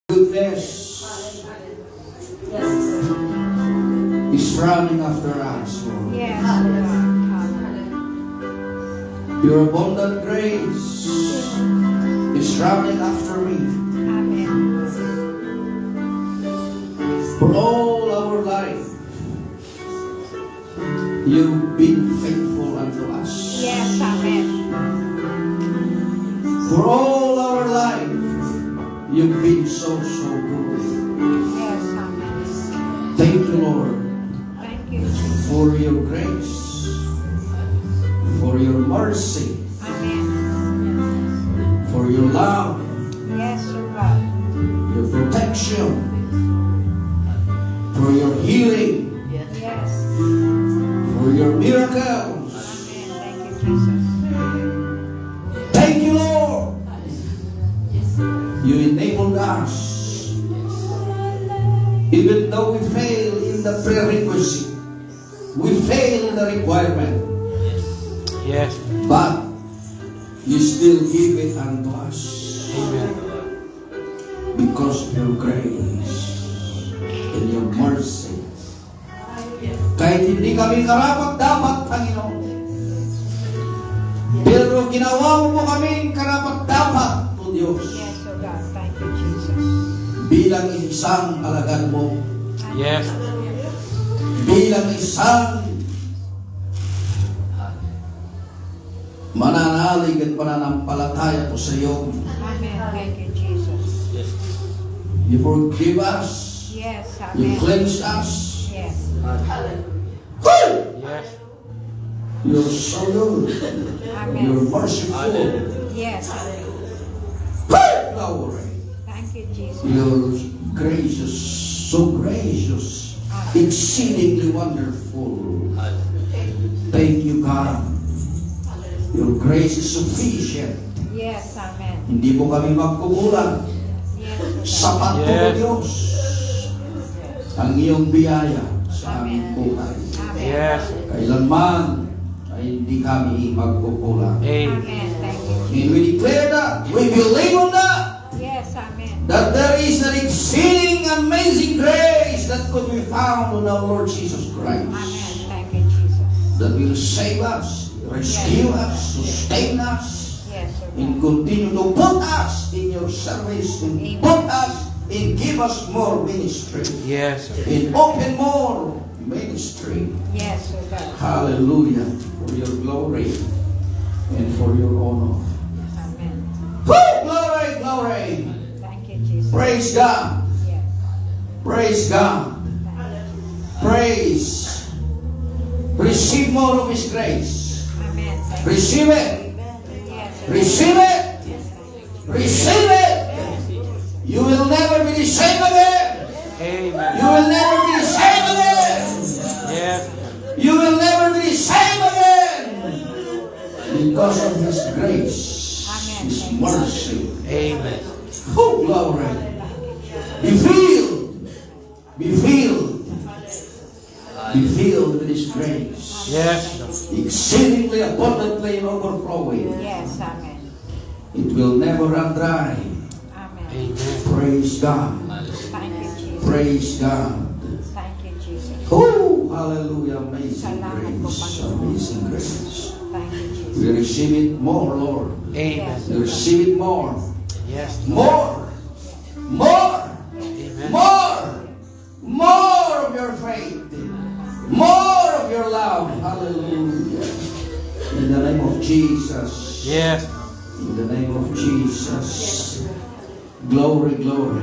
Goodness is running after us, Lord. Yes, Your abundant grace is running after me. Amen. For all our life, you've been faithful unto us. Yes, amen. For all our life, you've been so good. Yes, amen. Thank you, Lord, Thank you, Jesus. for your grace, for your mercy, Amen. for your love, Yes, oh God. your protection, for your healing, Yes. for your miracles. Amen. Thank you, Jesus. Thank you, Lord. You enabled us. Even though we fail in the prerequisite, we fail in the requirement, Yes. but you still give it unto us Amen. because of your grace and your mercy. Kahit hindi kami karapat-dapat, Panginoon, pero ginawa mo kaming karapat-dapat, O Diyos, Yes, oh God. Thank you, Jesus. bilang isang alagad mo, Yes. bilang isang mananalig at pananampalataya po sa iyo. Amen. Thank you, Jesus. You forgive us, Yes, you amen. cleanse us. Yes. Woo! Yes. You're so good. You're Amen. merciful. Yes. Woo! Glory. Thank you, Jesus. You're gracious, so gracious, exceedingly wonderful. Thank you, God. Your grace is sufficient. Yes, amen. Hindi po kami magkukulang. Yes, oh God. Sapat po, Yes. Diyos, ang iyong biyaya sa aming buhay. Amen. Yes. Kailanman ay hindi kami magkukulang. Amen. Amen. Thank you. And we declare that, we believe on that, Yes, amen. that there is an exceeding amazing grace that could be found on our Lord Jesus Christ. Amen. Thank you, Jesus. That will save us, rescue us, sustain us, Yes, oh and God. continue to put us in your service, and put us and give us more ministry, Yes. and open more ministry. Yes, oh God. Hallelujah, for your glory and for your honor. Amen. Woo! Glory, glory. Thank you, Jesus. Praise God. Yes. Praise God. Thank you. Praise. Receive more of His grace. Amen. Thank you. Receive it. Yes. Receive it. Receive it. You will never be the same again. Amen. You will never be the same again. Yes. You will never be the same again. Because of His grace, His mercy. Amen. Oh, glory. Be filled. Be filled. Be filled with His grace. Yes. Exceedingly abundantly and overflowing. Yes, amen. It will never run dry. Amen. Amen. Praise God. Thank you, Jesus. Praise God. Thank you, Jesus. Oh, hallelujah. Amazing Salamat po, grace. Panginoon. Amazing grace. Thank you, Jesus. We receive it more, Lord. Amen. We receive it more. Yes. More. More. Amen. More. More of your faith. More of your love. Hallelujah. In the name of Jesus. Yes. In the name of Jesus. Glory, glory.